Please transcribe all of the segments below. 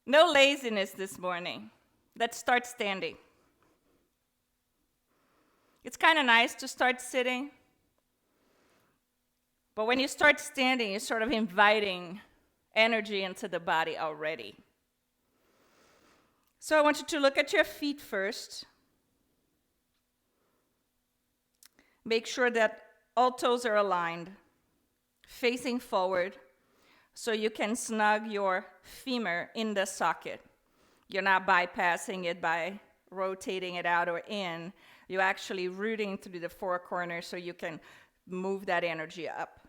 No laziness this morning. Let's start standing. It's kind of nice to start sitting, but when you start standing, you're sort of inviting energy into the body already. So I want you to look at your feet first. Make sure that all toes are aligned, facing forward, so you can snug your femur in the socket. You're not bypassing it by rotating it out or in. You're actually rooting through the four corners so you can move that energy up.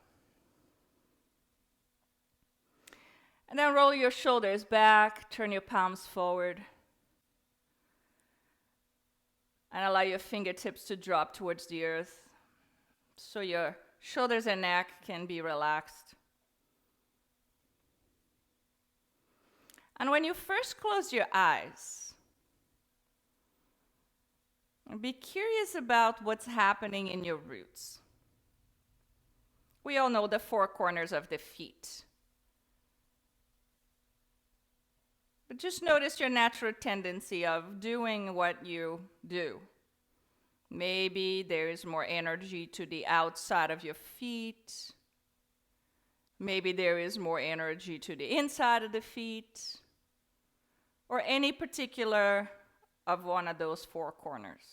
And then roll your shoulders back, turn your palms forward, and allow your fingertips to drop towards the earth so your shoulders and neck can be relaxed. And when you first close your eyes, be curious about what's happening in your roots. We all know the four corners of the feet. But just notice your natural tendency of doing what you do. Maybe there is more energy to the outside of your feet. Maybe there is more energy to the inside of the feet. Or any particular of one of those four corners.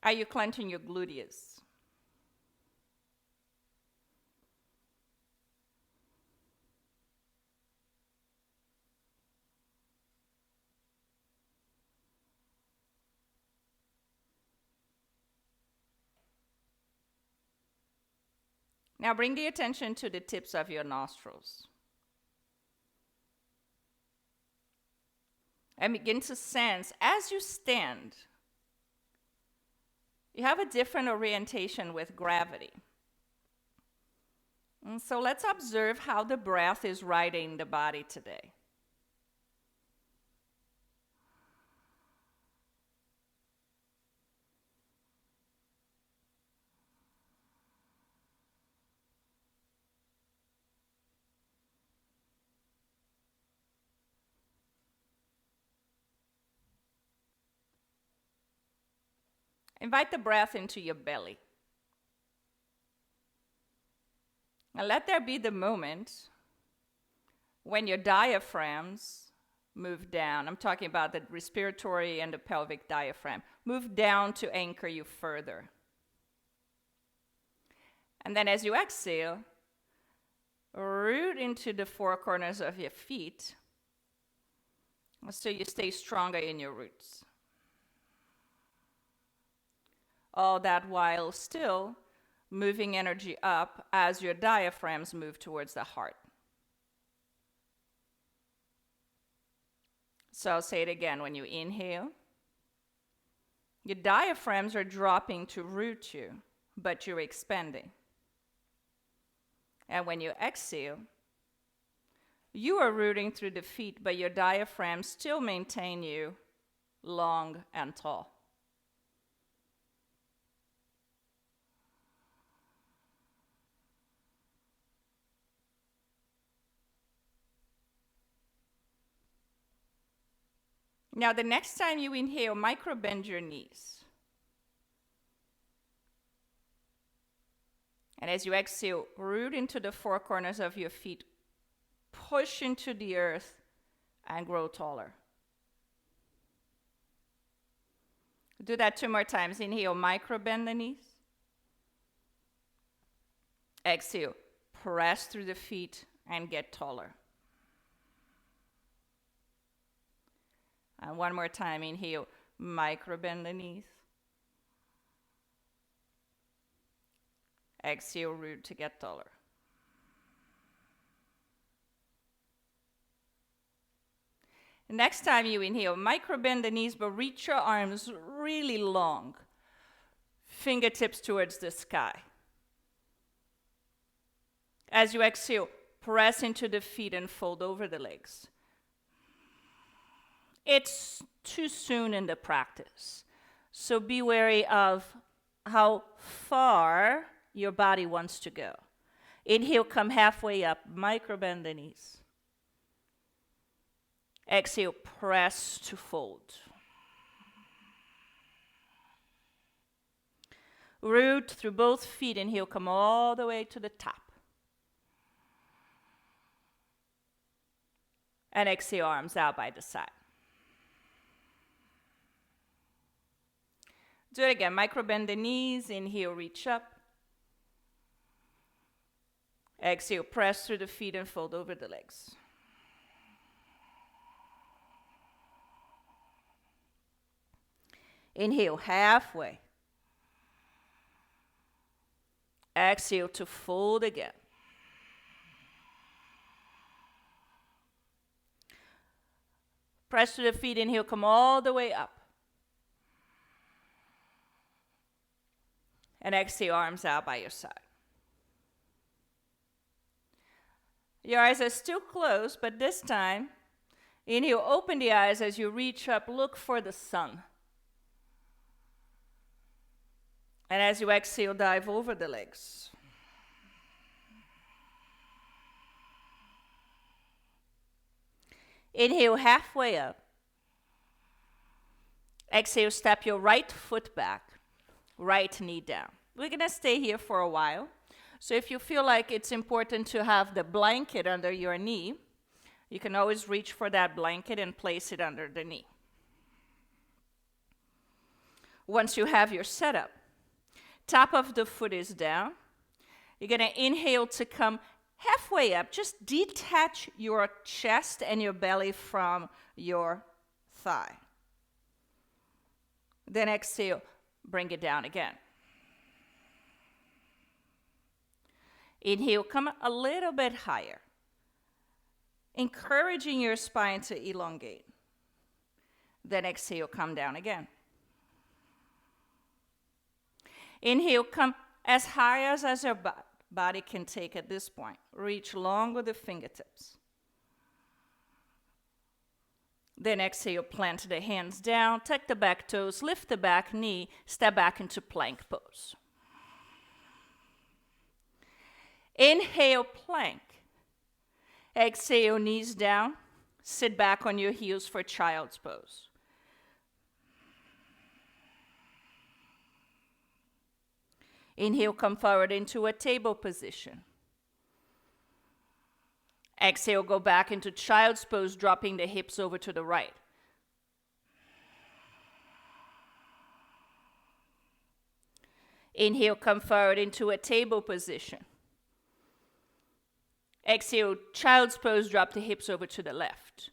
Are you clenching your gluteus? Now bring the attention to the tips of your nostrils. And begin to sense as you stand, you have a different orientation with gravity. And so let's observe how the breath is riding the body today. Invite the breath into your belly. And let there be the moment when your diaphragms move down. I'm talking about the respiratory and the pelvic diaphragm. Move down to anchor you further. And then as you exhale, root into the four corners of your feet so you stay stronger in your roots. All that while still moving energy up as your diaphragms move towards the heart. So I'll say it again. When you inhale, your diaphragms are dropping to root you, but you're expanding. And when you exhale, you are rooting through the feet, but your diaphragms still maintain you long and tall. Now, the next time you inhale, micro-bend your knees. And as you exhale, root into the four corners of your feet, push into the earth, and grow taller. Do that 2 more times. Inhale, micro-bend the knees. Exhale, press through the feet and get taller. And 1 more time, inhale, micro-bend the knees. Exhale, root to get taller. Next time you inhale, micro-bend the knees, but reach your arms really long. Fingertips towards the sky. As you exhale, press into the feet and fold over the legs. it's too soon in the practice. So be wary of how far your body wants to go. Inhale, come halfway up, micro bend the knees. Exhale, press to fold. Root through both feet. Inhale, come all the way to the top. And exhale, arms out by the side. Do it again. Micro bend the knees. Inhale, reach up. Exhale, press through the feet and fold over the legs. Inhale, halfway. Exhale to fold again. Press to the feet. Inhale, come all the way up. And exhale, arms out by your side. Your eyes are still closed, but this time, inhale, open the eyes as you reach up, look for the sun. And as you exhale, dive over the legs. Inhale, halfway up. Exhale, step your right foot back, right knee down. We're going to stay here for a while. So if you feel like it's important to have the blanket under your knee, you can always reach for that blanket and place it under the knee. Once you have your setup, top of the foot is down. You're going to inhale to come halfway up. Just detach your chest and your belly from your thigh. Then exhale, bring it down again. Inhale, come a little bit higher, encouraging your spine to elongate. Then exhale, come down again. Inhale, come as high as your body can take at this point. Reach long with the fingertips. Then exhale, plant the hands down, tuck the back toes, lift the back knee, step back into plank pose. Inhale, plank. Exhale, knees down. Sit back on your heels for child's pose. Inhale, come forward into a table position. Exhale, go back into child's pose, dropping the hips over to the right. Inhale, come forward into a table position. Exhale, child's pose, drop the hips over to the left.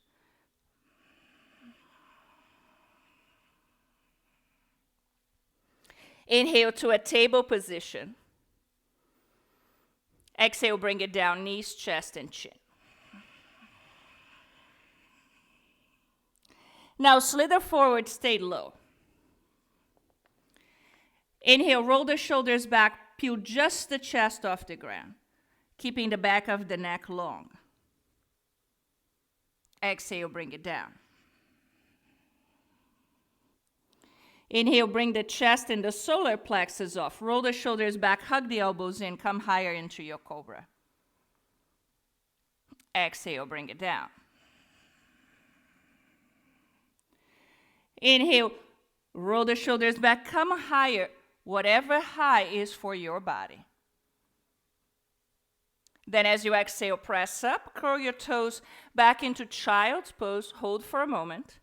Inhale to a table position. Exhale, bring it down, knees, chest, and chin. Now slither forward, stay low. Inhale, roll the shoulders back, peel just the chest off the ground, keeping the back of the neck long. Exhale, bring it down. Inhale, bring the chest and the solar plexus off. Roll the shoulders back, hug the elbows in, come higher into your cobra. Exhale, bring it down. Inhale, roll the shoulders back, come higher, whatever high is for your body. Then as you exhale, press up, curl your toes back into child's pose, hold for a moment,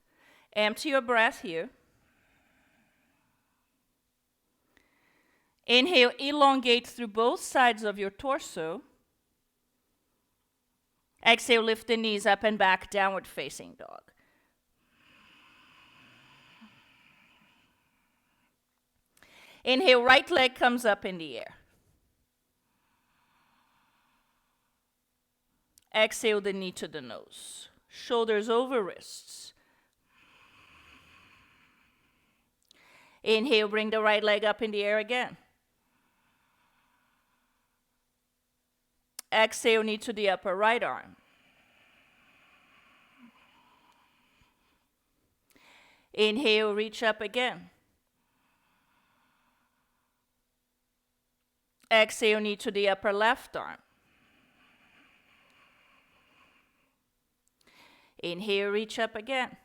empty your breath here. Inhale, elongate through both sides of your torso. Exhale, lift the knees up and back, downward facing dog. Inhale, right leg comes up in the air. Exhale, the knee to the nose. Shoulders over wrists. Inhale, bring the right leg up in the air again. Exhale, knee to the upper right arm. Inhale, reach up again. Exhale, knee to the upper left arm. Inhale, reach up again.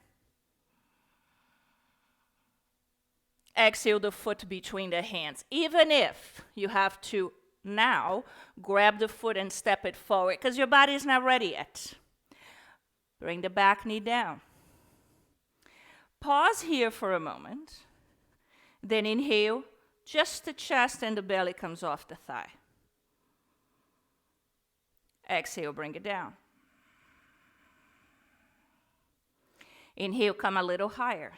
Exhale, the foot between the hands. Even if you have to now grab the foot and step it forward because your body is not ready yet. Bring the back knee down. Pause here for a moment. Then inhale, just the chest and the belly comes off the thigh. Exhale, bring it down. Inhale, come a little higher.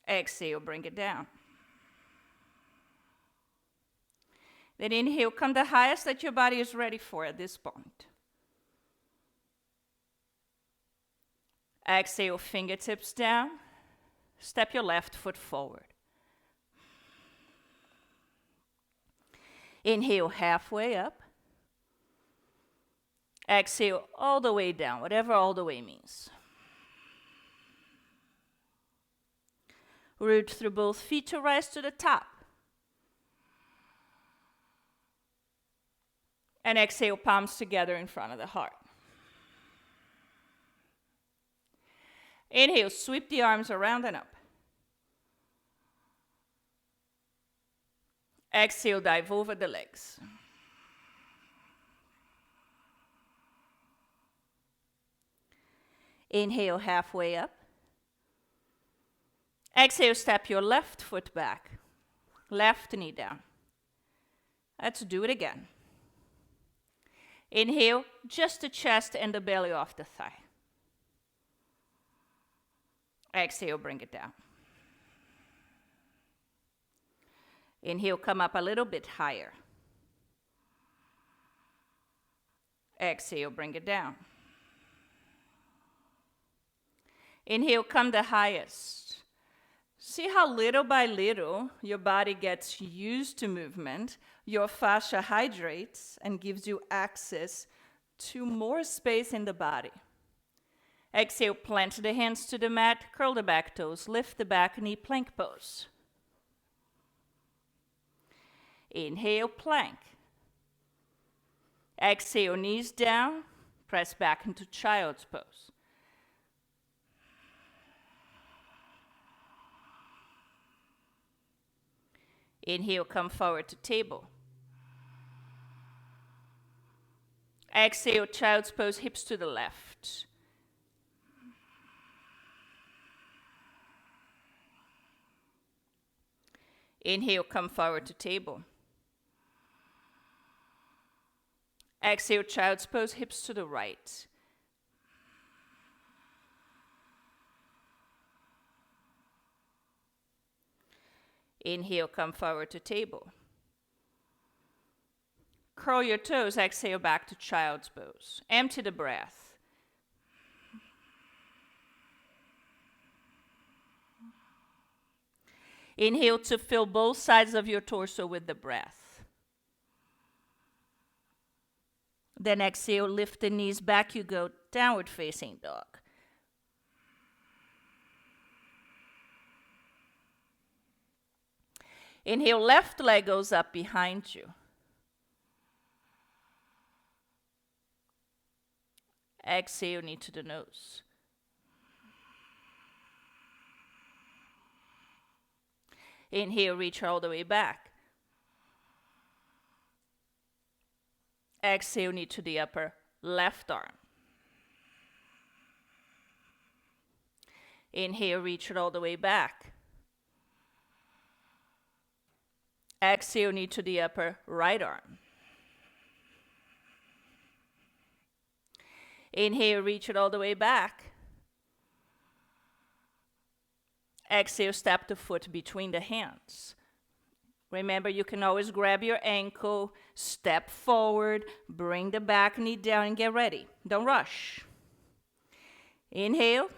Exhale, bring it down. Then inhale, come the highest that your body is ready for at this point. Exhale, fingertips down. Step your left foot forward. Inhale, halfway up. Exhale, all the way down, whatever all the way means. Root through both feet to rise to the top. And exhale, palms together in front of the heart. Inhale, sweep the arms around and up. Exhale, dive over the legs. Inhale, halfway up. Exhale, step your left foot back. Left knee down. Let's do it again. Inhale, just the chest and the belly off the thigh. Exhale, bring it down. Inhale, come up a little bit higher. Exhale, bring it down. Inhale, come the highest. See how little by little your body gets used to movement. Your fascia hydrates and gives you access to more space in the body. Exhale, plant the hands to the mat, curl the back toes, lift the back knee, plank pose. Inhale, plank. Exhale, knees down, press back into child's pose. Inhale, come forward to table. Exhale, child's pose, hips to the left. Inhale, come forward to table. Exhale, child's pose, hips to the right. Inhale, come forward to table. Curl your toes, exhale back to child's pose. Empty the breath. Inhale to fill both sides of your torso with the breath. Then exhale, lift the knees back, you go downward facing dog. Inhale, left leg goes up behind you. Exhale, knee to the nose. Inhale, reach all the way back. Exhale, knee to the upper left arm. Inhale, reach it all the way back. Exhale, knee to the upper right arm. Inhale, reach it all the way back. Exhale, step the foot between the hands. Remember, you can always grab your ankle, step forward, bring the back knee down, and get ready. Don't rush. Inhale,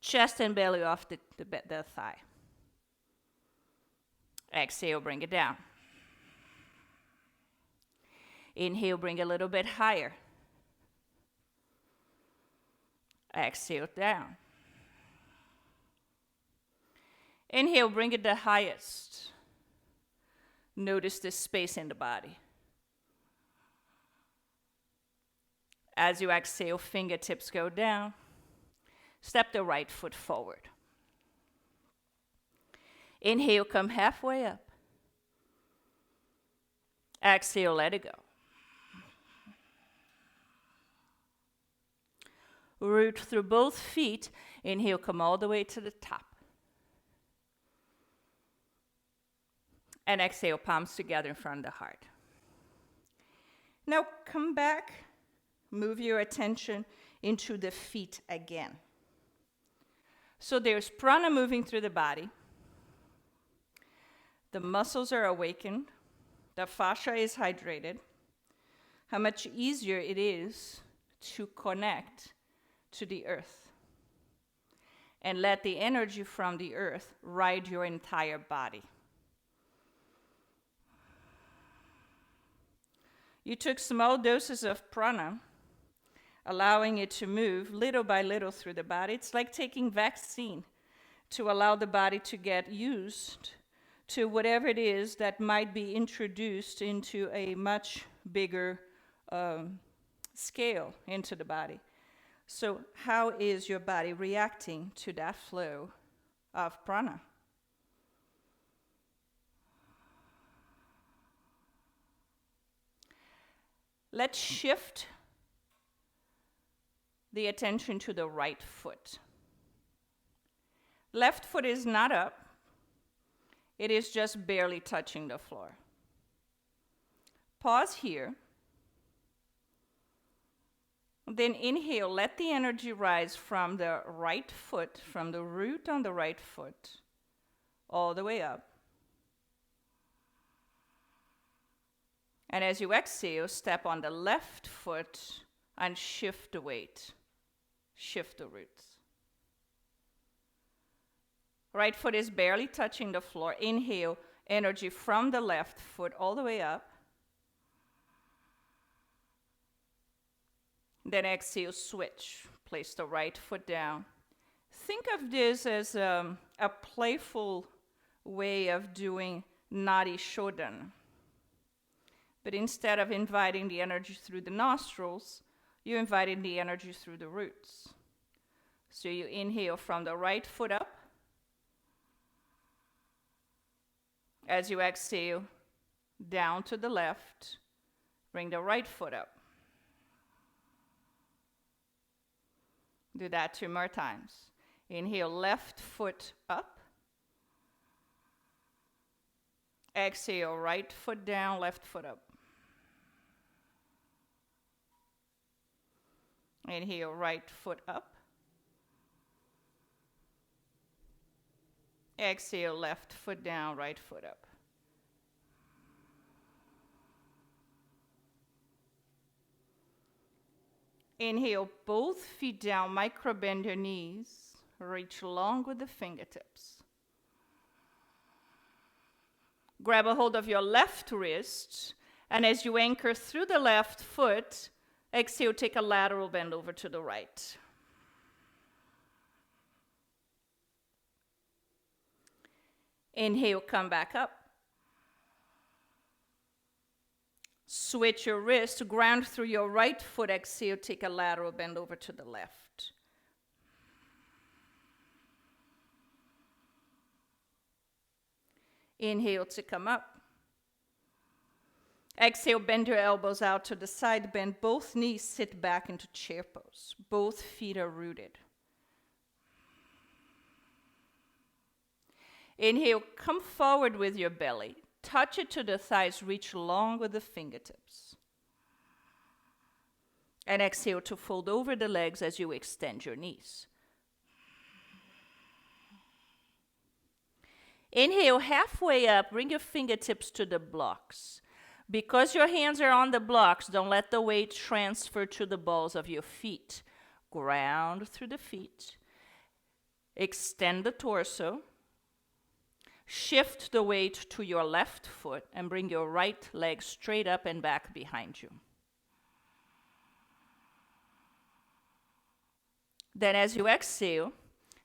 chest and belly off the thigh. Exhale, bring it down. Inhale, bring a little bit higher. Exhale down. Inhale, bring it the highest. Notice the space in the body. As you exhale, fingertips go down. Step the right foot forward. Inhale, come halfway up. Exhale, let it go. Root through both feet. Inhale, come all the way to the top. And exhale, palms together in front of the heart. Now come back. Move your attention into the feet again. So there's prana moving through the body. The muscles are awakened. The fascia is hydrated. How much easier it is to connect to the earth and let the energy from the earth ride your entire body. You took small doses of prana, allowing it to move little by little through the body. It's like taking vaccine to allow the body to get used to whatever it is that might be introduced into a much bigger scale into the body. So how is your body reacting to that flow of prana? Let's shift the attention to the right foot. Left foot is not up. It is just barely touching the floor. Pause here. Then inhale, let the energy rise from the right foot, from the root on the right foot, all the way up. And as you exhale, step on the left foot and shift the weight. Shift the roots. Right foot is barely touching the floor. Inhale, energy from the left foot all the way up. Then exhale, switch. Place the right foot down. Think of this as a playful way of doing Nadi Shodhan. But instead of inviting the energy through the nostrils, you're inviting the energy through the roots. So you inhale from the right foot up. As you exhale, down to the left, bring the right foot up. Do that 2 more times. Inhale, left foot up. Exhale, right foot down, left foot up. Inhale, right foot up. Exhale, left foot down, right foot up. Inhale, both feet down, micro bend your knees. Reach long with the fingertips. Grab a hold of your left wrist, and as you anchor through the left foot, exhale, take a lateral bend over to the right. Inhale, come back up. Switch your wrist, ground through your right foot. Exhale, take a lateral bend over to the left. Inhale to come up. Exhale, bend your elbows out to the side. Bend both knees, sit back into chair pose. Both feet are rooted. Inhale, come forward with your belly. Touch it to the thighs, reach long with the fingertips. And exhale to fold over the legs as you extend your knees. Inhale, halfway up, bring your fingertips to the blocks. Because your hands are on the blocks, don't let the weight transfer to the balls of your feet. Ground through the feet. Extend the torso. Shift the weight to your left foot and bring your right leg straight up and back behind you. Then as you exhale,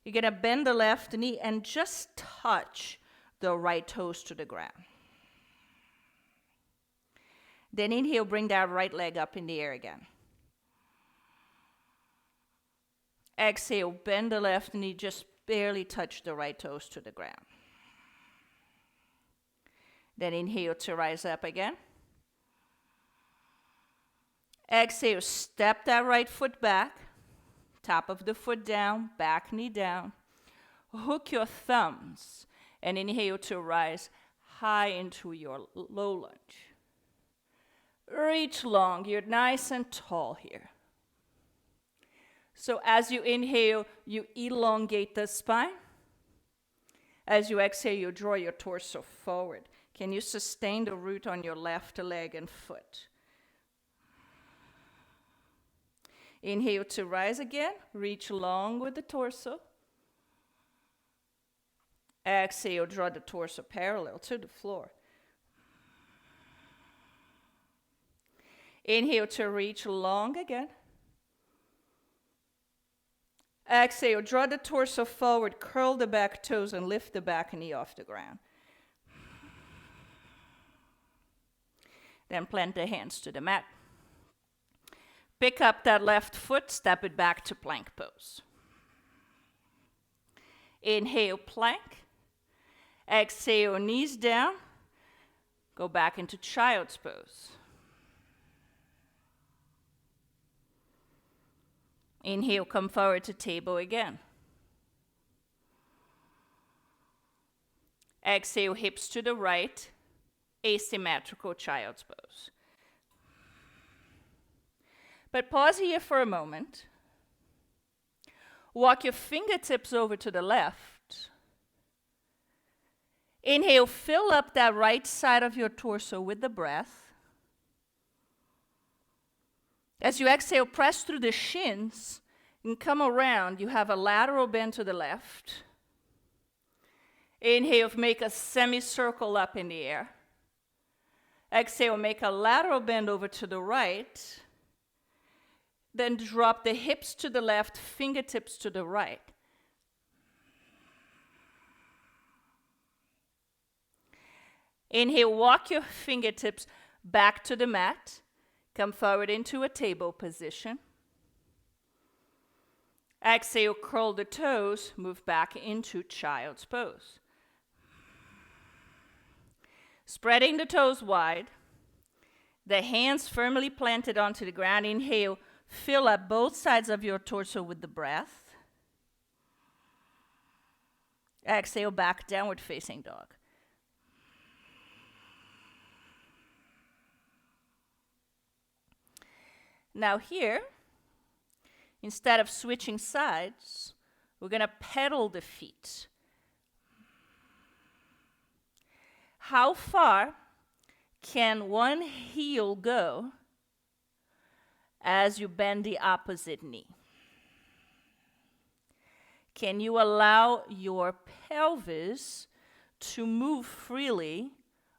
you're going to bend the left knee and just touch the right toes to the ground. Then inhale, bring that right leg up in the air again. Exhale, bend the left knee, just barely touch the right toes to the ground. Then inhale to rise up again. Exhale, step that right foot back, top of the foot down, back knee down. Hook your thumbs and inhale to rise high into your low lunge. Reach long, you're nice and tall here. So as you inhale, you elongate the spine. As you exhale, you draw your torso forward. Can you sustain the root on your left leg and foot? Inhale to rise again. Reach long with the torso. Exhale, draw the torso parallel to the floor. Inhale to reach long again. Exhale, draw the torso forward, curl the back toes, and lift the back knee off the ground. Then plant the hands to the mat. Pick up that left foot, step it back to plank pose. Inhale, plank. Exhale, knees down. Go back into child's pose. Inhale, come forward to table again. Exhale, hips to the right, asymmetrical child's pose. But pause here for a moment. Walk your fingertips over to the left. Inhale, fill up that right side of your torso with the breath. As you exhale, press through the shins and come around. You have a lateral bend to the left. Inhale, make a semicircle up in the air. Exhale, make a lateral bend over to the right. Then drop the hips to the left, fingertips to the right. Inhale, walk your fingertips back to the mat. Come forward into a table position. Exhale, curl the toes, move back into child's pose. Spreading the toes wide, the hands firmly planted onto the ground. Inhale, fill up both sides of your torso with the breath. Exhale, back downward facing dog. Now here, instead of switching sides, we're going to pedal the feet. How far can one heel go as you bend the opposite knee? Can you allow your pelvis to move freely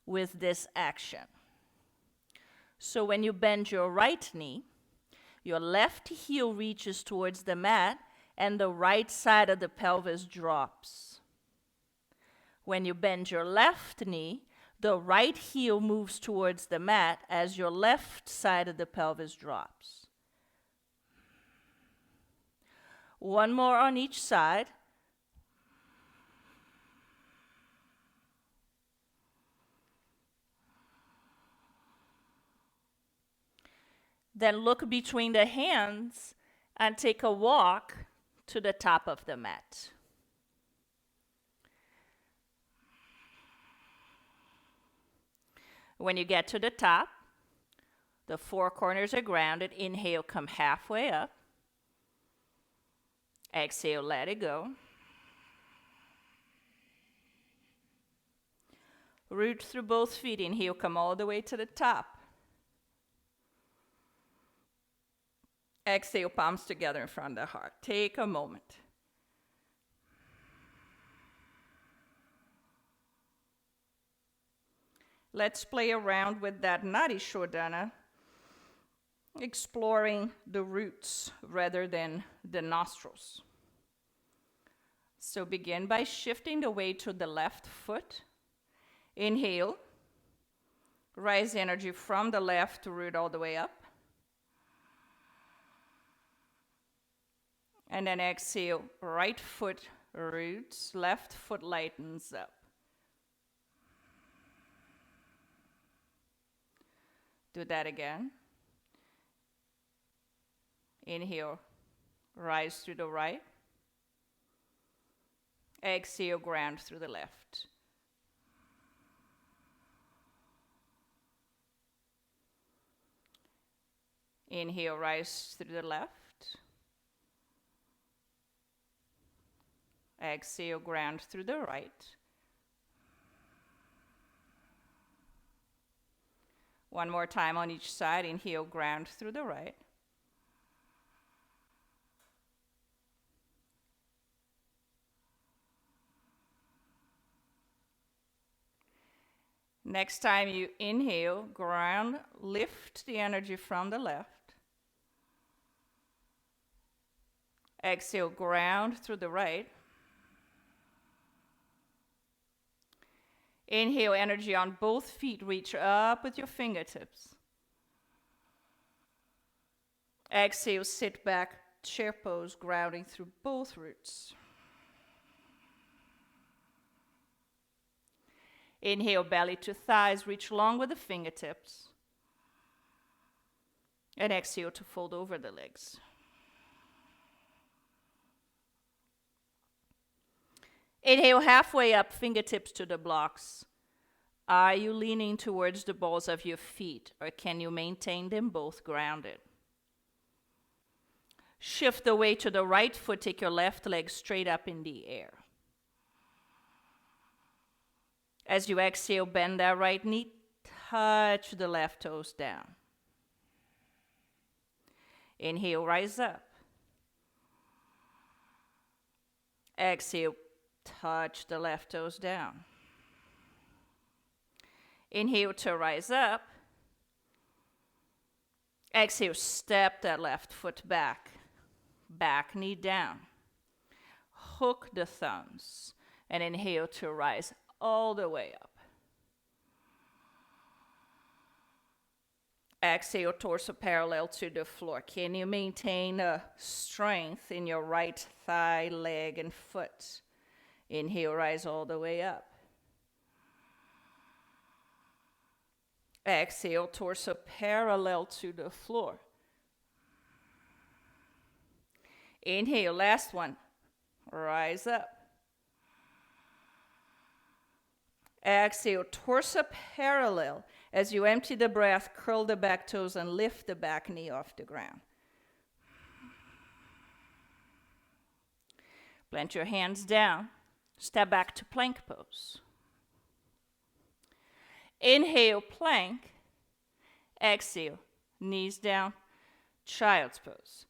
with this action? So when you bend your right knee, your left heel reaches towards the mat and the right side of the pelvis drops. When you bend your left knee, the right heel moves towards the mat as your left side of the pelvis drops. One more on each side. Then look between the hands and take a walk to the top of the mat. When you get to the top, the four corners are grounded. Inhale, come halfway up. Exhale, let it go. Root through both feet. Inhale, come all the way to the top. Exhale, palms together in front of the heart. Take a moment. Let's play around with that Nadi Shodhana, exploring the roots rather than the nostrils. So begin by shifting the weight to the left foot. Inhale. Rise energy from the left root all the way up. And then exhale, right foot roots, left foot lightens up. Do that again. Inhale, rise through the right. Exhale, ground through the left. Inhale, rise through the left. Exhale, ground through the right. One more time on each side. Inhale, ground through the right. Next time you inhale, ground, lift the energy from the left. Exhale, ground through the right. Inhale, energy on both feet, reach up with your fingertips. Exhale, sit back, chair pose, grounding through both roots. Inhale, belly to thighs, reach long with the fingertips. And exhale to fold over the legs. Inhale, halfway up, fingertips to the blocks. Are you leaning towards the balls of your feet, or can you maintain them both grounded? Shift the weight to the right foot, take your left leg straight up in the air. As you exhale, bend that right knee, touch the left toes down. Inhale, rise up. Exhale, touch the left toes down. Inhale to rise up. Exhale, step that left foot back. Back knee down. Hook the thumbs. And inhale to rise all the way up. Exhale, torso parallel to the floor. Can you maintain strength in your right thigh, leg, and foot? Inhale, rise all the way up. Exhale, torso parallel to the floor. Inhale, last one. Rise up. Exhale, torso parallel. As you empty the breath, curl the back toes and lift the back knee off the ground. Plant your hands down. Step back to plank pose. Inhale, plank. Exhale, knees down, child's pose.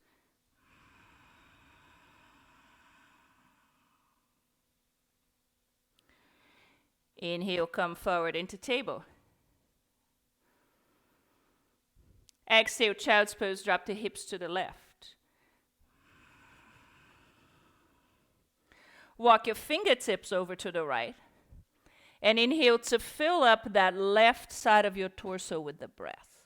Inhale, come forward into table. Exhale, child's pose, drop the hips to the left. Walk your fingertips over to the right. And inhale to fill up that left side of your torso with the breath.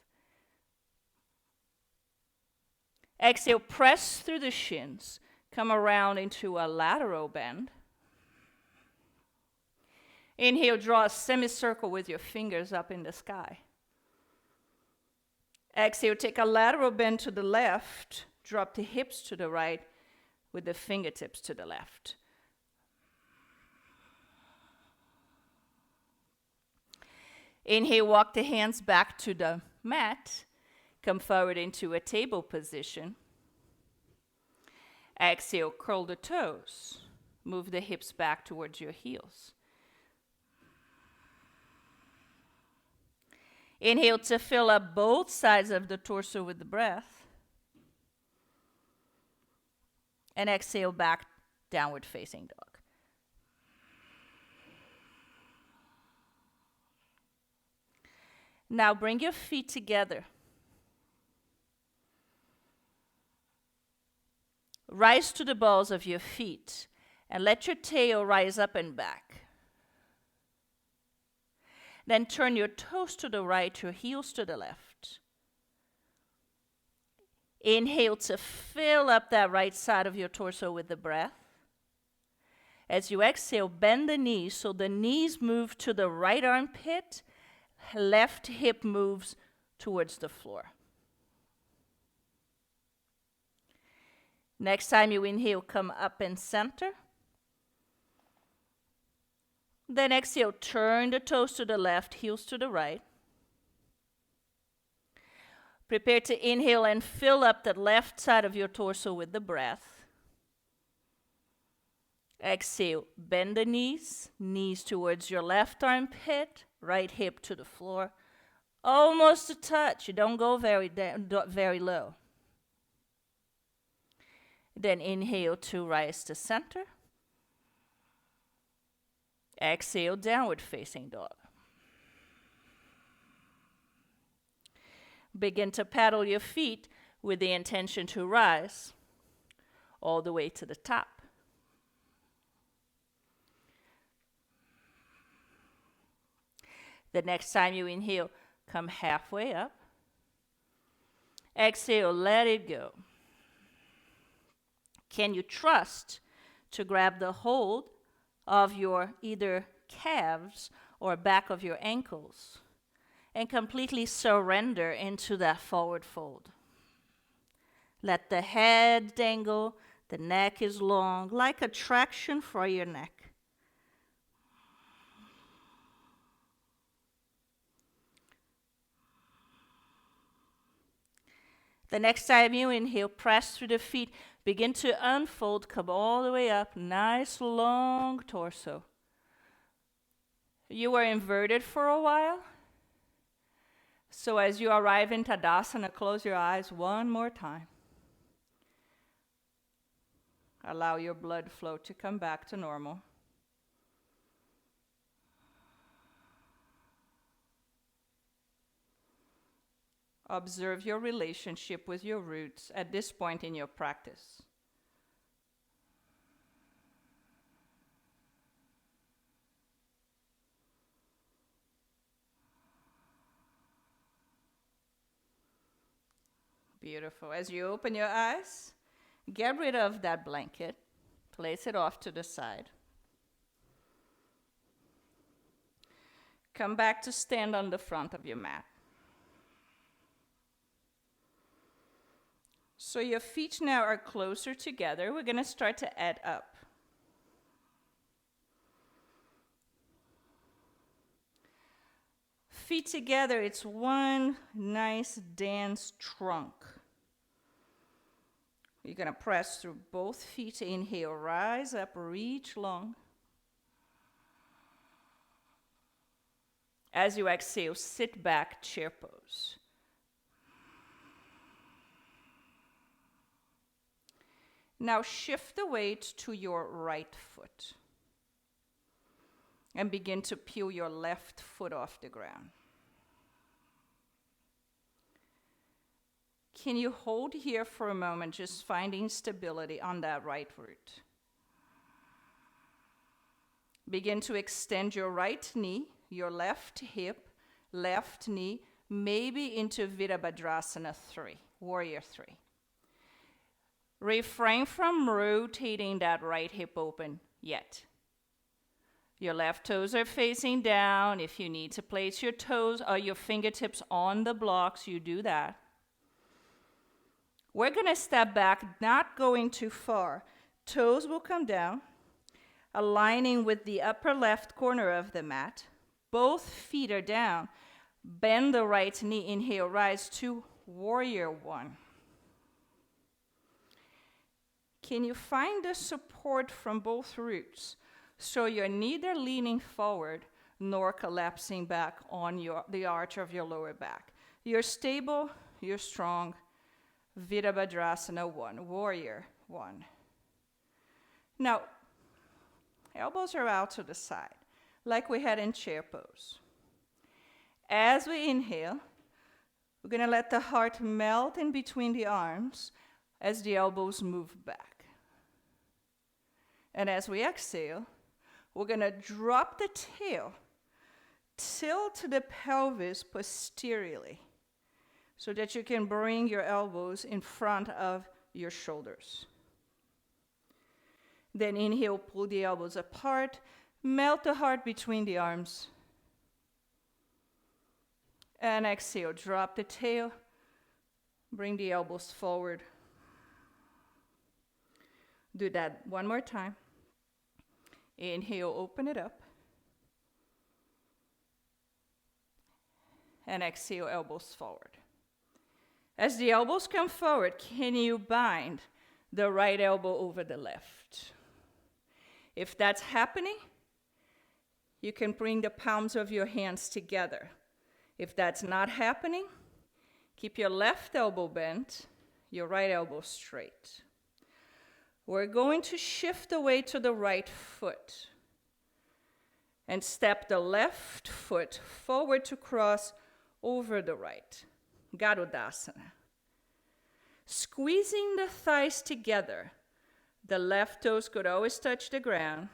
Exhale, press through the shins. Come around into a lateral bend. Inhale, draw a semicircle with your fingers up in the sky. Exhale, take a lateral bend to the left. Drop the hips to the right with the fingertips to the left. Inhale, walk the hands back to the mat. Come forward into a table position. Exhale, curl the toes. Move the hips back towards your heels. Inhale to fill up both sides of the torso with the breath. And exhale back, downward facing dog. Now bring your feet together. Rise to the balls of your feet and let your tail rise up and back. Then turn your toes to the right, your heels to the left. Inhale to fill up that right side of your torso with the breath. As you exhale, bend the knees so the knees move to the right armpit, left hip moves towards the floor. Next time you inhale, come up and center. Then exhale, turn the toes to the left, heels to the right. Prepare to inhale and fill up the left side of your torso with the breath. Exhale, bend the knees, knees towards your left armpit, right hip to the floor. Almost a touch, you don't go very low. Then inhale to rise to center. Exhale, downward facing dog. Begin to paddle your feet with the intention to rise all the way to the top. The next time you inhale, come halfway up. Exhale, let it go. Can you trust to grab the hold of your either calves or back of your ankles and completely surrender into that forward fold? Let the head dangle, the neck is long, like a traction for your neck. The next time you inhale, press through the feet. Begin to unfold, come all the way up. Nice long torso. You were inverted for a while. So as you arrive in Tadasana, close your eyes one more time. Allow your blood flow to come back to normal. Observe your relationship with your roots at this point in your practice. Beautiful. As you open your eyes, get rid of that blanket. Place it off to the side. Come back to stand on the front of your mat. So your feet now are closer together. We're going to start to add up. Feet together, it's one nice dance trunk. You're going to press through both feet. Inhale, rise up, reach long. As you exhale, sit back, chair pose. Now shift the weight to your right foot and begin to peel your left foot off the ground. Can you hold here for a moment, just finding stability on that right root? Begin to extend your right knee, your left hip, left knee, maybe into Virabhadrasana 3, Warrior 3. Refrain from rotating that right hip open yet. Your left toes are facing down. If you need to place your toes or your fingertips on the blocks, you do that. We're going to step back, not going too far. Toes will come down, aligning with the upper left corner of the mat. Both feet are down. Bend the right knee. Inhale, rise to Warrior 1. Can you find the support from both roots so you're neither leaning forward nor collapsing back on the arch of your lower back? You're stable, you're strong. Virabhadrasana 1, Warrior 1. Now, elbows are out to the side, like we had in chair pose. As we inhale, we're going to let the heart melt in between the arms as the elbows move back. And as we exhale, we're going to drop the tail, tilt the pelvis posteriorly so that you can bring your elbows in front of your shoulders. Then inhale, pull the elbows apart, melt the heart between the arms. And exhale, drop the tail, bring the elbows forward. Do that one more time. Inhale, open it up. And exhale, elbows forward. As the elbows come forward, can you bind the right elbow over the left? If that's happening, you can bring the palms of your hands together. If that's not happening, keep your left elbow bent, your right elbow straight. We're going to shift away to the right foot and step the left foot forward to cross over the right. Garudasana. Squeezing the thighs together. The left toes could always touch the ground.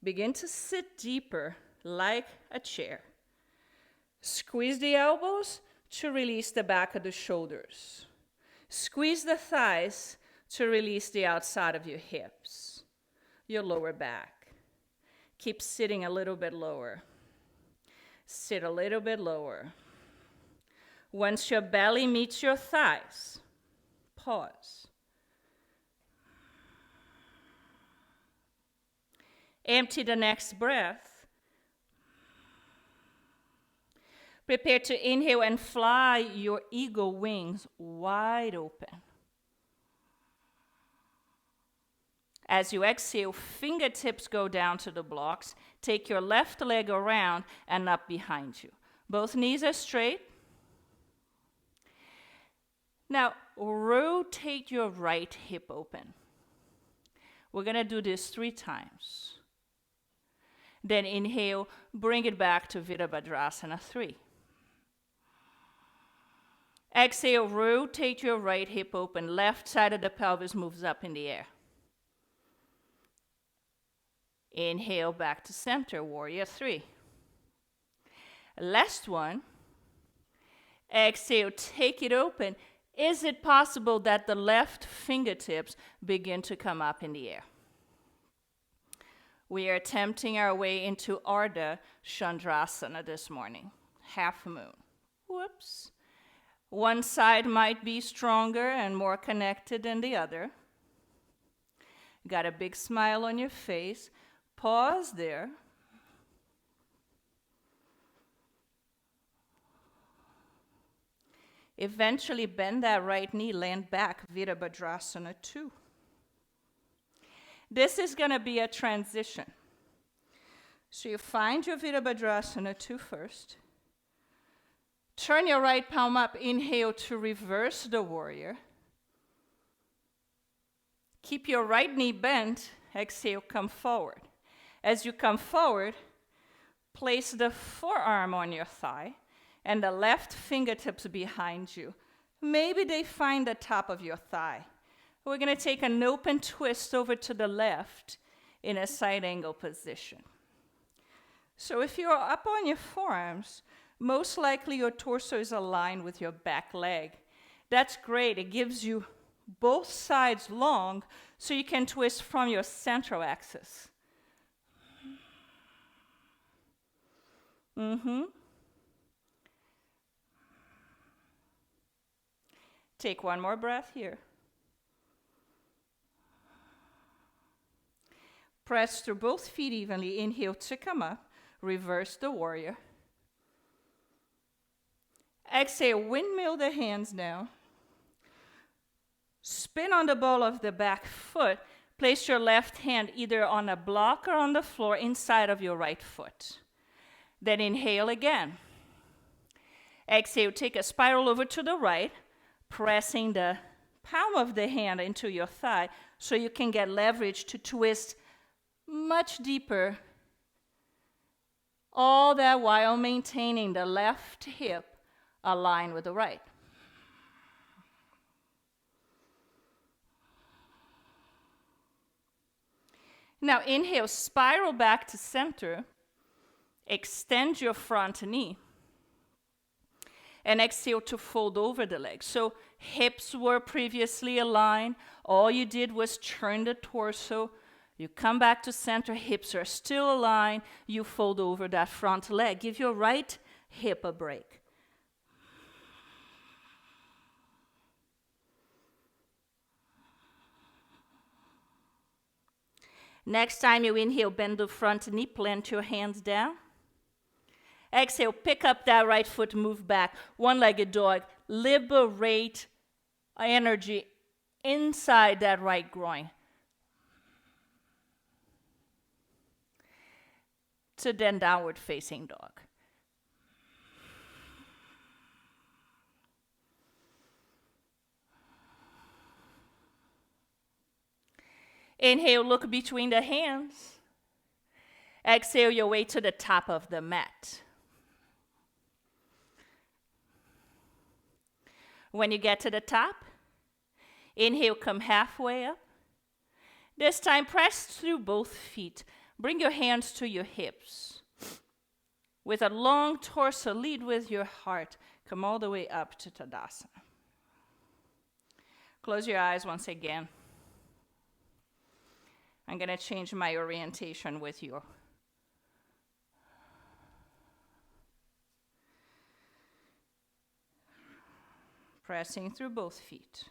Begin to sit deeper like a chair. Squeeze the elbows to release the back of the shoulders. Squeeze the thighs to release the outside of your hips, your lower back. Keep sitting a little bit lower. Sit a little bit lower. Once your belly meets your thighs, pause. Empty the next breath. Prepare to inhale and fly your eagle wings wide open. As you exhale, fingertips go down to the blocks. Take your left leg around and up behind you. Both knees are straight. Now, rotate your right hip open. We're going to do this 3 times. Then inhale, bring it back to Virabhadrasana 3. Exhale, rotate your right hip open. Left side of the pelvis moves up in the air. Inhale, back to center, warrior 3. Last one. Exhale, take it open. Is it possible that the left fingertips begin to come up in the air? We are attempting our way into Ardha Chandrasana this morning, half moon. Whoops. One side might be stronger and more connected than the other. Got a big smile on your face. Pause there. Eventually bend that right knee, land back, Virabhadrasana 2. This is going to be a transition. So you find your Virabhadrasana 2 first. Turn your right palm up, inhale to reverse the warrior. Keep your right knee bent, exhale, come forward. As you come forward, place the forearm on your thigh and the left fingertips behind you. Maybe they find the top of your thigh. We're going to take an open twist over to the left in a side angle position. So if you're up on your forearms, most likely your torso is aligned with your back leg. That's great. It gives you both sides long so you can twist from your central axis. Take one more breath here. Press through both feet evenly. Inhale to come up. Reverse the warrior. Exhale, windmill the hands down. Spin on the ball of the back foot. Place your left hand either on a block or on the floor inside of your right foot. Then inhale again. Exhale, take a spiral over to the right, pressing the palm of the hand into your thigh so you can get leverage to twist much deeper. All that while maintaining the left hip aligned with the right. Now inhale, spiral back to center. Extend your front knee. And exhale to fold over the legs. So hips were previously aligned. All you did was turn the torso. You come back to center. Hips are still aligned. You fold over that front leg. Give your right hip a break. Next time you inhale, bend the front knee, plant your hands down. Exhale, pick up that right foot, move back. One-legged dog. Liberate energy inside that right groin. To then downward facing dog. Inhale, look between the hands. Exhale your way to the top of the mat. When you get to the top, inhale, come halfway up. This time, press through both feet. Bring your hands to your hips. With a long torso, lead with your heart. Come all the way up to Tadasana. Close your eyes once again. I'm going to change my orientation with you. Pressing through both feet.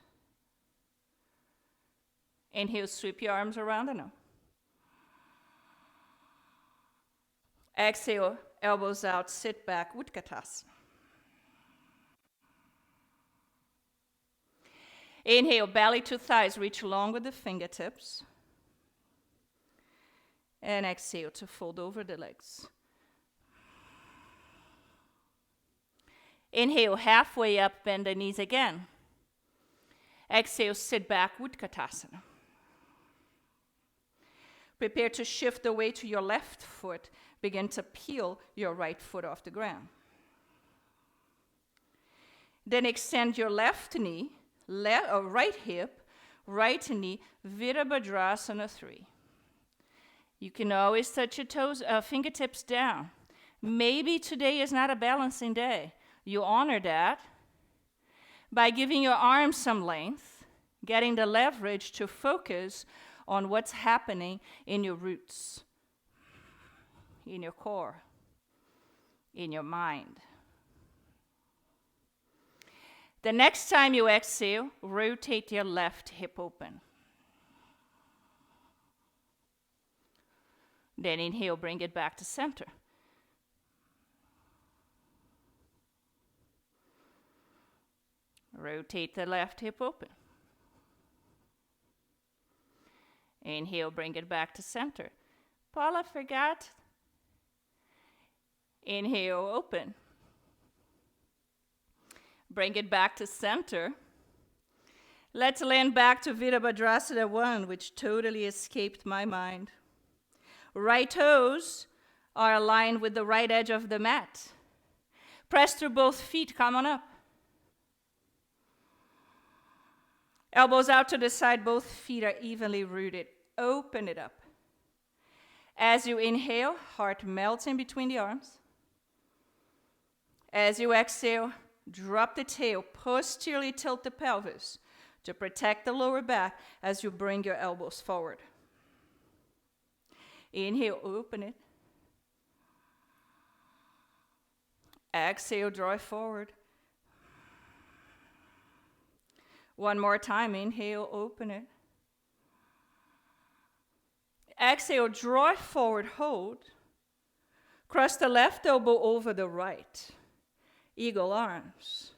Inhale, sweep your arms around the now. Exhale, elbows out, sit back, Utkatasana. Inhale, belly to thighs, reach long with the fingertips. And exhale to fold over the legs. Inhale, halfway up, bend the knees again. Exhale, sit back, Utkatasana. Prepare to shift the weight to your left foot. Begin to peel your right foot off the ground. Then extend your left knee, right hip, right knee, Virabhadrasana 3. You can always touch your toes, fingertips down. Maybe today is not a balancing day. You honor that by giving your arms some length, getting the leverage to focus on what's happening in your roots, in your core, in your mind. The next time you exhale, rotate your left hip open. Then inhale, bring it back to center. Rotate the left hip open. Inhale, bring it back to center. Paula forgot. Inhale, open. Bring it back to center. Let's land back to Virabhadrasana 1, which totally escaped my mind. Right toes are aligned with the right edge of the mat. Press through both feet, come on up. Elbows out to the side, both feet are evenly rooted. Open it up. As you inhale, heart melts in between the arms. As you exhale, drop the tail, posteriorly tilt the pelvis to protect the lower back as you bring your elbows forward. Inhale, open it. Exhale, draw it forward. One more time, inhale, open it. Exhale, draw it forward, hold. Cross the left elbow over the right. Eagle arms.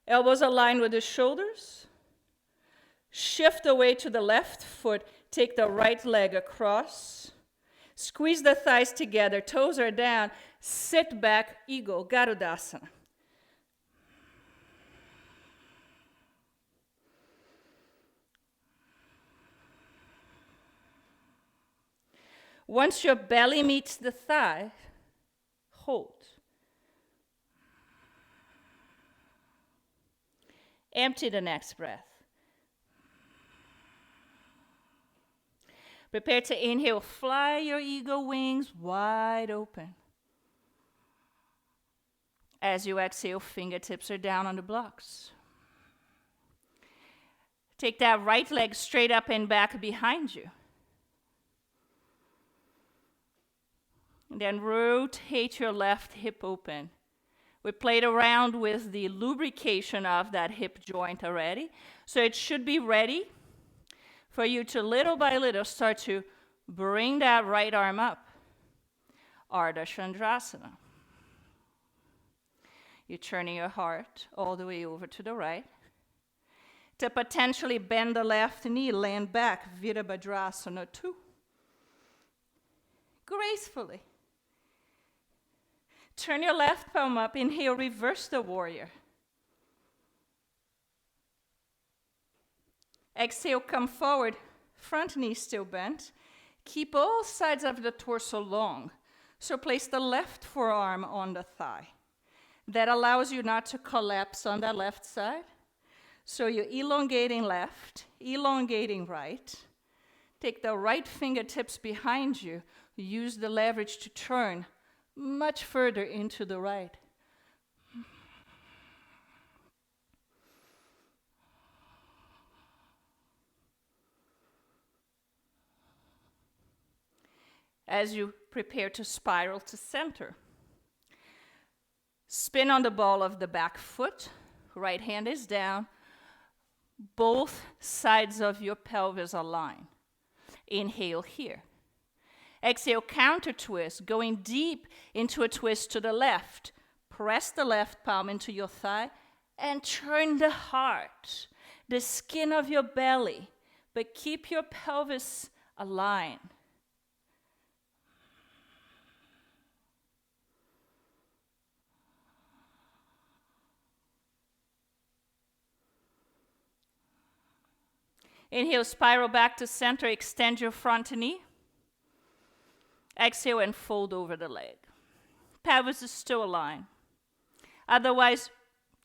Elbows aligned with the shoulders. Shift away to the left foot. Take the right leg across. Squeeze the thighs together. Toes are down. Sit back, eagle, Garudasana. Once your belly meets the thigh, hold. Empty the next breath. Prepare to inhale. Fly your eagle wings wide open. As you exhale, fingertips are down on the blocks. Take that right leg straight up and back behind you. And then rotate your left hip open. We played around with the lubrication of that hip joint already, so it should be ready for you to little by little start to bring that right arm up. Ardha Chandrasana. You're turning your heart all the way over to the right. To potentially bend the left knee, land back, Virabhadrasana 2. Gracefully. Turn your left palm up, inhale, reverse the warrior. Exhale, come forward, front knee still bent. Keep all sides of the torso long. So place the left forearm on the thigh. That allows you not to collapse on that left side. So you're elongating left, elongating right. Take the right fingertips behind you. Use the leverage to turn much further into the right. As you prepare to spiral to center, spin on the ball of the back foot. Right hand is down. Both sides of your pelvis align. Inhale here. Exhale, counter twist, going deep into a twist to the left. Press the left palm into your thigh and turn the heart, the skin of your belly, but keep your pelvis aligned. Inhale, spiral back to center, extend your front knee. Exhale and fold over the leg. Pelvis is still aligned. Otherwise,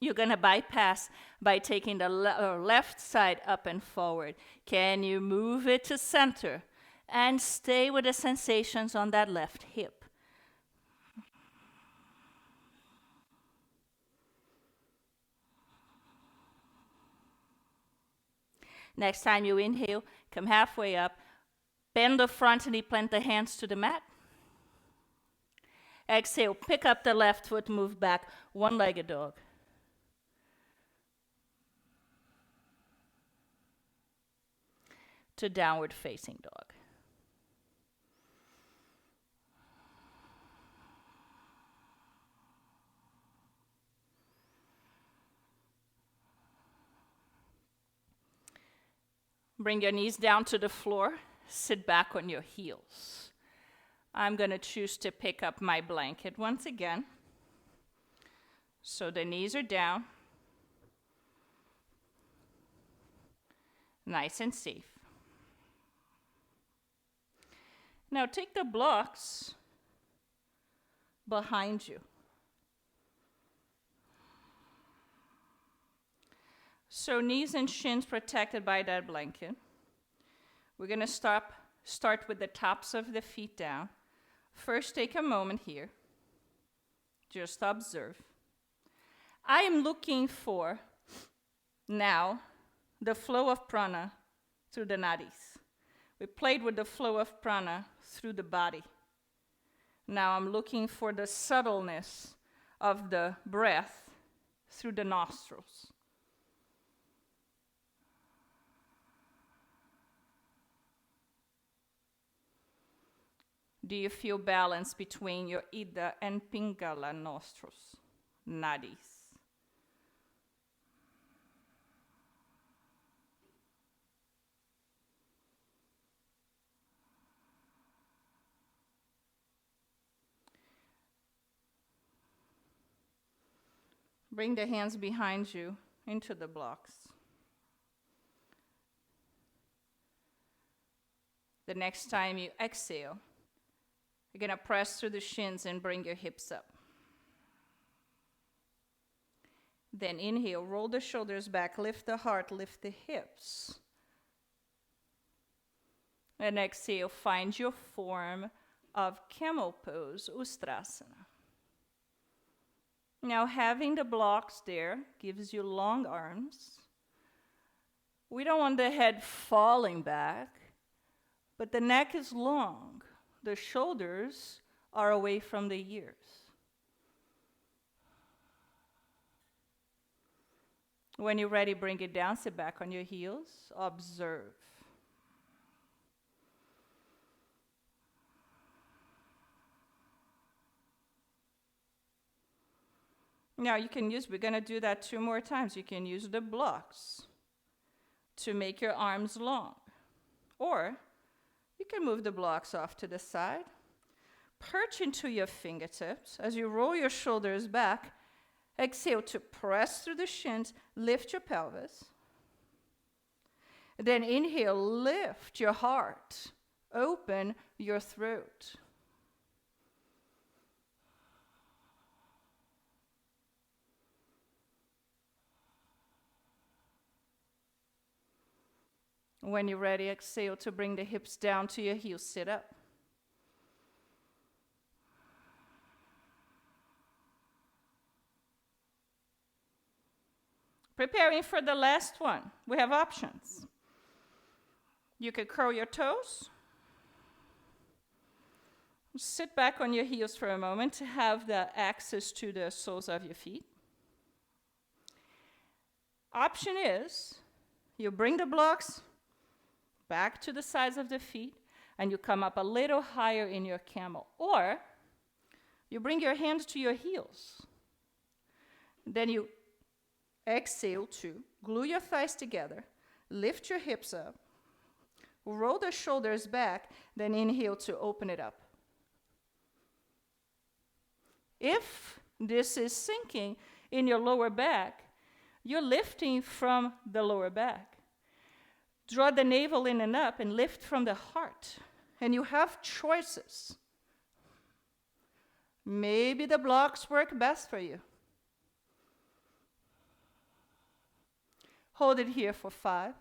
you're going to bypass by taking the left side up and forward. Can you move it to center and stay with the sensations on that left hip? Next time you inhale, come halfway up. Bend the front knee, plant the hands to the mat. Exhale, pick up the left foot, move back, one-legged dog. To downward facing dog. Bring your knees down to the floor. Sit back on your heels. I'm going to choose to pick up my blanket once again. So the knees are down. Nice and safe. Now take the blocks behind you. So knees and shins protected by that blanket. We're going to start with the tops of the feet down. First, take a moment here. Just observe. I am looking for, now, the flow of prana through the nadis. We played with the flow of prana through the body. Now I'm looking for the subtleness of the breath through the nostrils. Do you feel balance between your Ida and Pingala nostrils, nadis? Bring the hands behind you into the blocks. The next time you exhale, you're going to press through the shins and bring your hips up. Then inhale, roll the shoulders back, lift the heart, lift the hips. And exhale, find your form of camel pose, Ustrasana. Now, having the blocks there gives you long arms. We don't want the head falling back, but the neck is long. The shoulders are away from the ears. When you're ready, bring it down, sit back on your heels, observe. Now we're going to do that 2 more times. You can use the blocks to make your arms long. Or you can move the blocks off to the side. Perch into your fingertips. As you roll your shoulders back, exhale to press through the shins, lift your pelvis. Then inhale, lift your heart, open your throat. When you're ready, exhale to bring the hips down to your heels, sit up. Preparing for the last one, we have options. You could curl your toes. Sit back on your heels for a moment to have the access to the soles of your feet. Option is, you bring the blocks back to the sides of the feet, and you come up a little higher in your camel. Or, you bring your hands to your heels. Then you exhale to glue your thighs together, lift your hips up, roll the shoulders back, then inhale to open it up. If this is sinking in your lower back, you're lifting from the lower back. Draw the navel in and up and lift from the heart. And you have choices. Maybe the blocks work best for you. Hold it here for 5,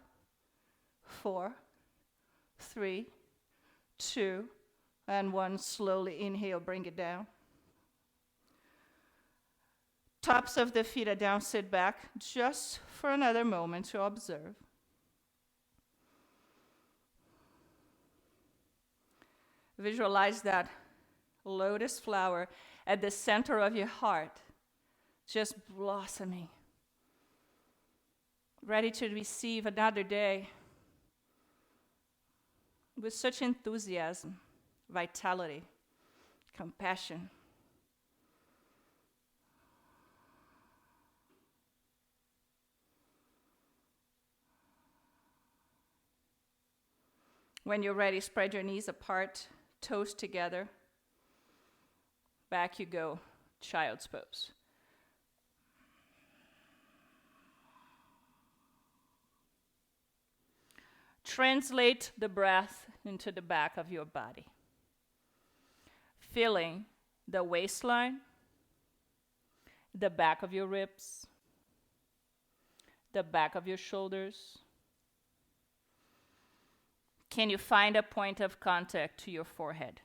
4, 3, 2, and 1. Slowly inhale, bring it down. Tops of the feet are down, sit back just for another moment to observe. Visualize that lotus flower at the center of your heart, just blossoming, ready to receive another day with such enthusiasm, vitality, compassion. When you're ready, spread your knees apart, toes together. Back you go, child's pose. Translate the breath into the back of your body. Feeling the waistline, the back of your ribs, the back of your shoulders. Can you find a point of contact to your forehead?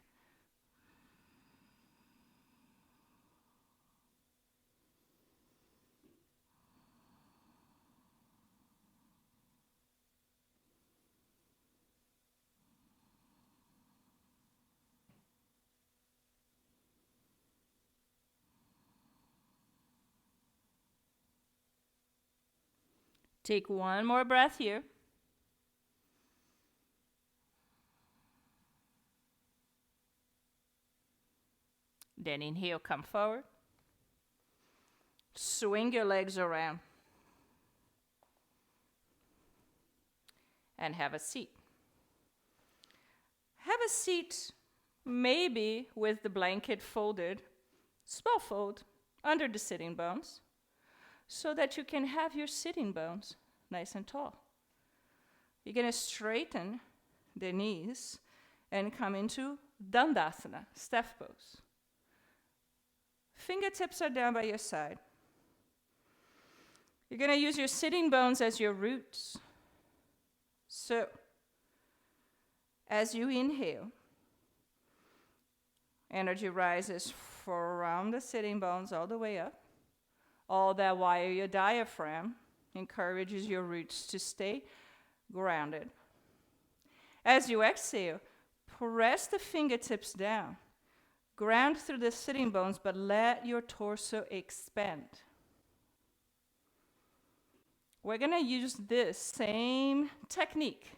Take one more breath here. Then inhale, come forward. Swing your legs around. And have a seat. Have a seat, maybe with the blanket folded, small fold, under the sitting bones, so that you can have your sitting bones nice and tall. You're going to straighten the knees and come into Dandasana, staff pose. Fingertips are down by your side. You're going to use your sitting bones as your roots. So, As you inhale, energy rises from the sitting bones all the way up. All that while your diaphragm encourages your roots to stay grounded. As you exhale, press the fingertips down. Ground through the sitting bones, but let your torso expand. We're going to use this same technique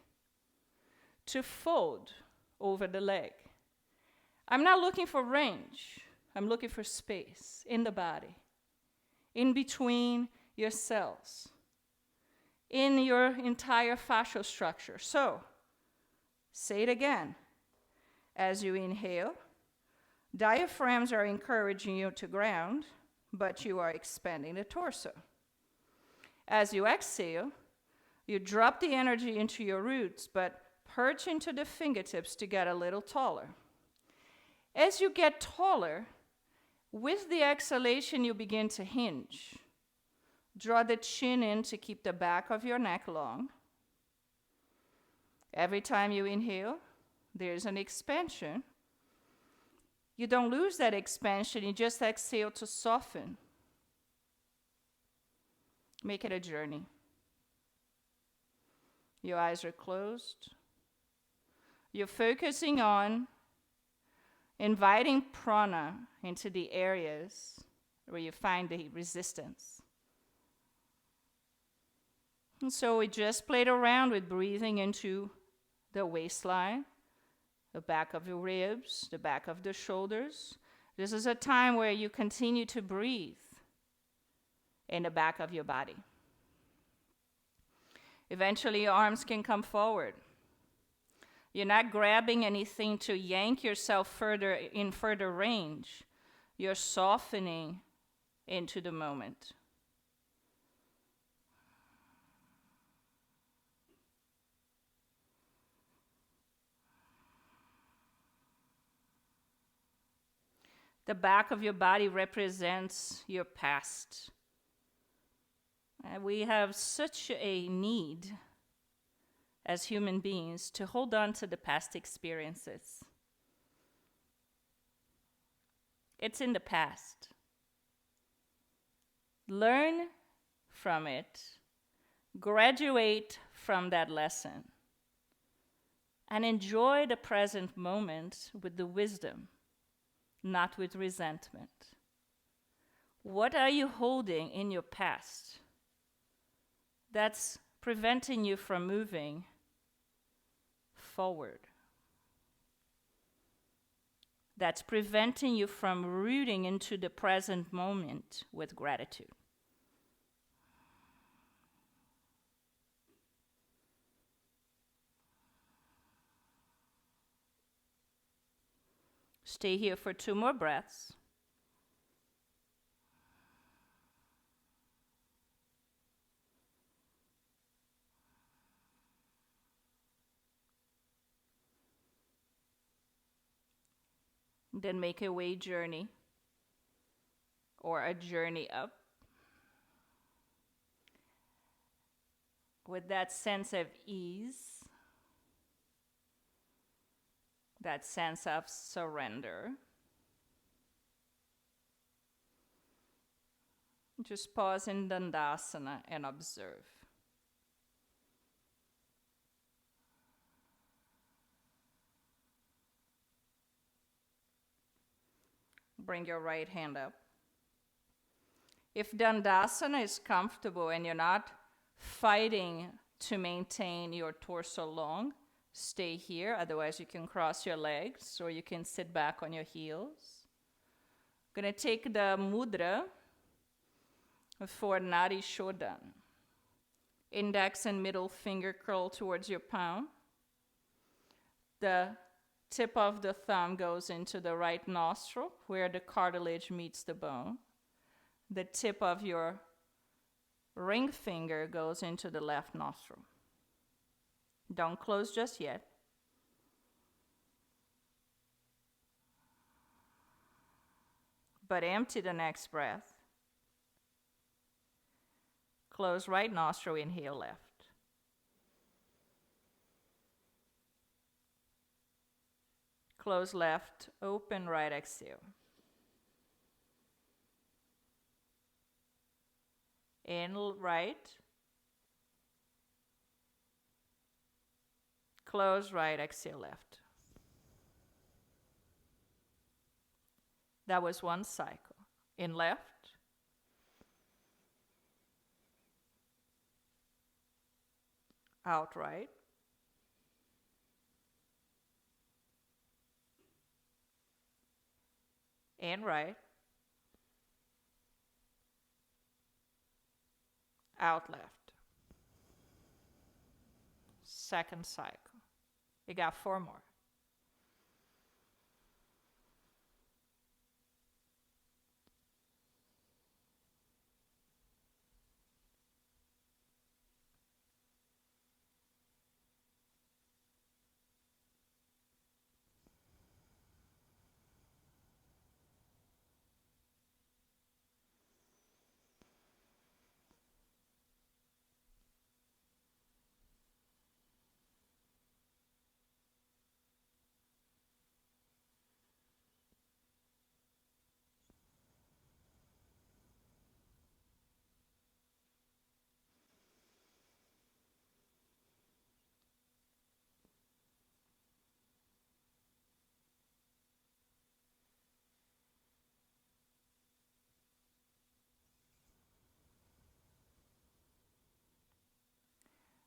to fold over the leg. I'm not looking for range. I'm looking for space in the body, in between your cells, in your entire fascial structure. So, say it again. As you inhale, diaphragms are encouraging you to ground, but you are expanding the torso. As you exhale, you drop the energy into your roots, but perch into the fingertips to get a little taller. As you get taller, with the exhalation, you begin to hinge. Draw the chin in to keep the back of your neck long. Every time you inhale, there's an expansion. You don't lose that expansion, you just exhale to soften. Make it a journey. Your eyes are closed. You're focusing on inviting prana into the areas where you find the resistance. And so we just played around with breathing into the waistline, the back of your ribs, the back of the shoulders. This is a time where you continue to breathe in the back of your body. Eventually, your arms can come forward. You're not grabbing anything to yank yourself further range. You're softening into the moment. The back of your body represents your past. And we have such a need as human beings to hold on to the past experiences. It's in the past. Learn from it, graduate from that lesson, and enjoy the present moment with the wisdom, not with resentment. What are you holding in your past that's preventing you from moving forward? That's preventing you from rooting into the present moment with gratitude. Stay here for 2 more breaths. Then make a way journey or a journey up with that sense of ease, that sense of surrender. Just pause in Dandasana and observe. Bring your right hand up. If Dandasana is comfortable and you're not fighting to maintain your torso long, stay here. Otherwise, you can cross your legs or you can sit back on your heels. I'm going to take the mudra for Nadi Shodhan. Index and middle finger curl towards your palm. The tip of the thumb goes into the right nostril where the cartilage meets the bone. The tip of your ring finger goes into the left nostril. Don't close just yet. But empty the next breath. Close right nostril, inhale left. Close left, open right, exhale. In right. Close right, exhale left. That was one cycle. In left. Out right. In right. Out left. Second cycle. You got 4 more.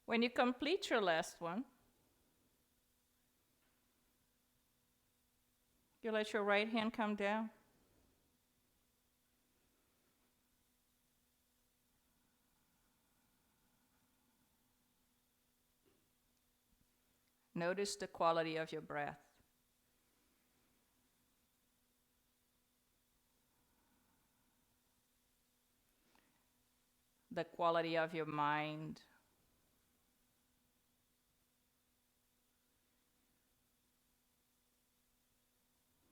When you complete your last one, you let your right hand come down. Notice the quality of your breath. The quality of your mind.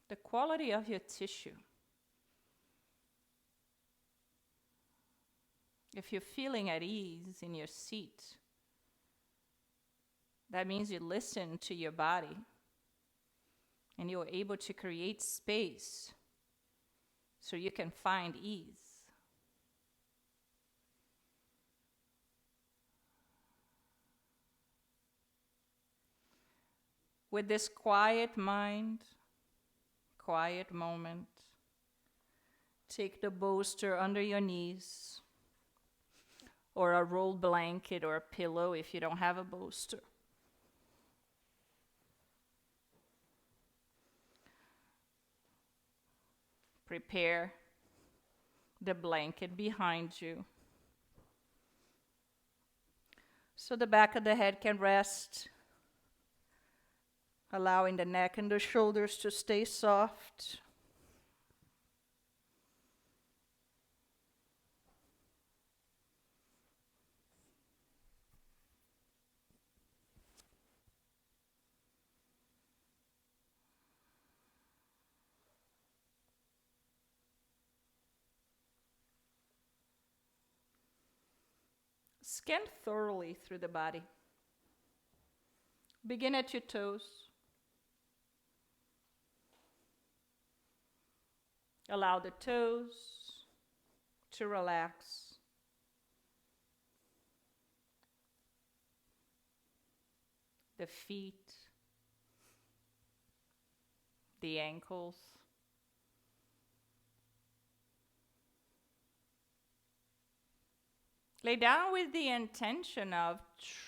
The quality of your tissue. If you're feeling at ease in your seat, that means you listen to your body and you're able to create space so you can find ease. With this quiet mind, quiet moment, take the bolster under your knees or a rolled blanket or a pillow if you don't have a bolster. Prepare the blanket behind you so the back of the head can rest, allowing the neck and the shoulders to stay soft. Scan thoroughly through the body. Begin at your toes. Allow the toes to relax. The feet, the ankles. Lay down with the intention of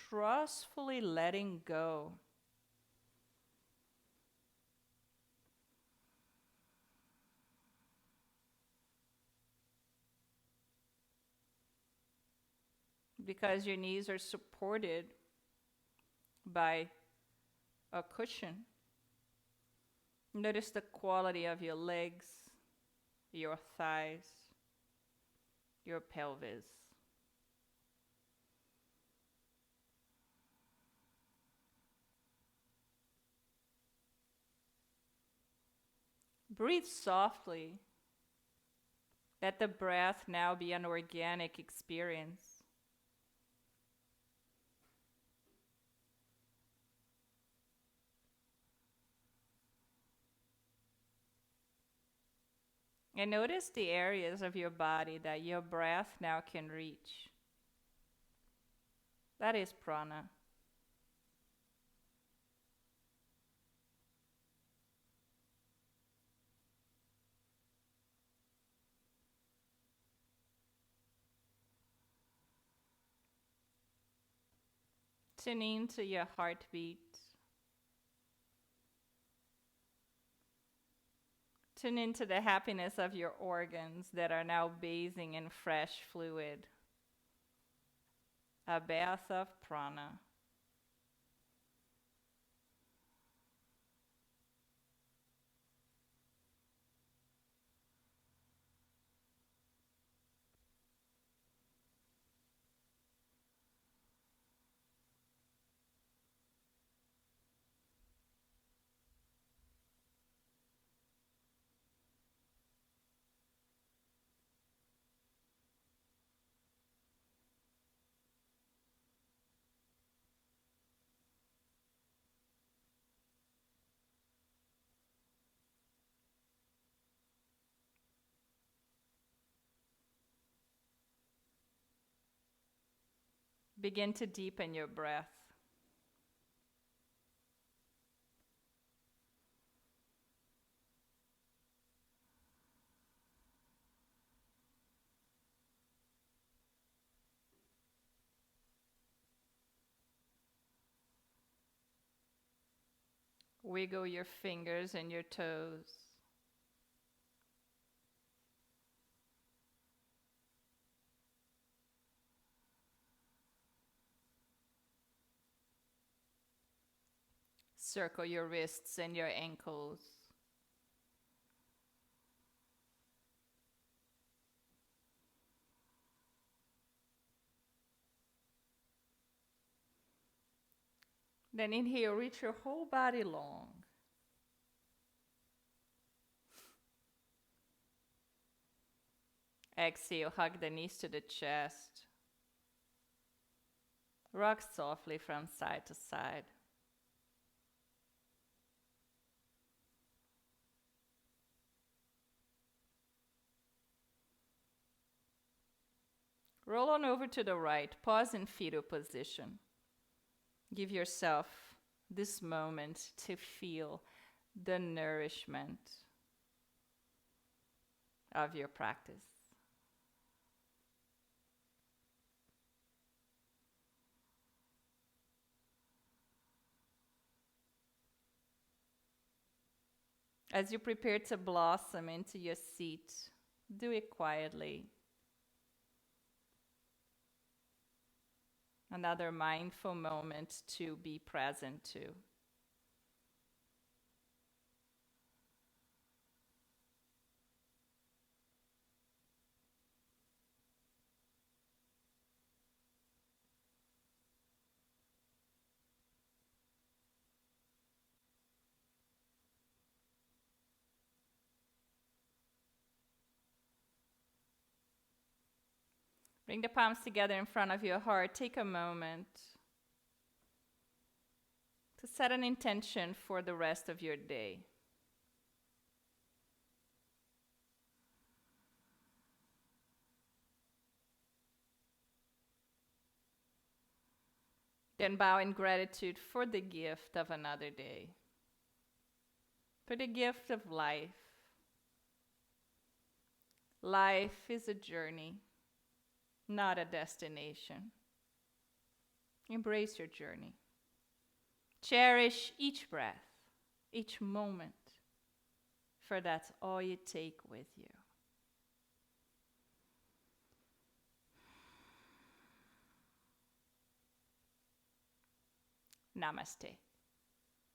trustfully letting go. Because your knees are supported by a cushion. Notice the quality of your legs, your thighs, your pelvis. Breathe softly. Let the breath now be an organic experience. And notice the areas of your body that your breath now can reach. That is prana. Tune into your heartbeat. Tune into the happiness of your organs that are now bathing in fresh fluid. A bath of prana. Begin to deepen your breath. Wiggle your fingers and your toes. Circle your wrists and your ankles. Then inhale, reach your whole body long. Exhale, hug the knees to the chest. Rock softly from side to side. Roll on over to the right. Pause in fetal position. Give yourself this moment to feel the nourishment of your practice. As you prepare to blossom into your seat, do it quietly. Another mindful moment to be present to. Bring the palms together in front of your heart. Take a moment to set an intention for the rest of your day. Then bow in gratitude for the gift of another day, for the gift of life. Life is a journey, not a destination. Embrace your journey. Cherish each breath, each moment, for that's all you take with you. Namaste.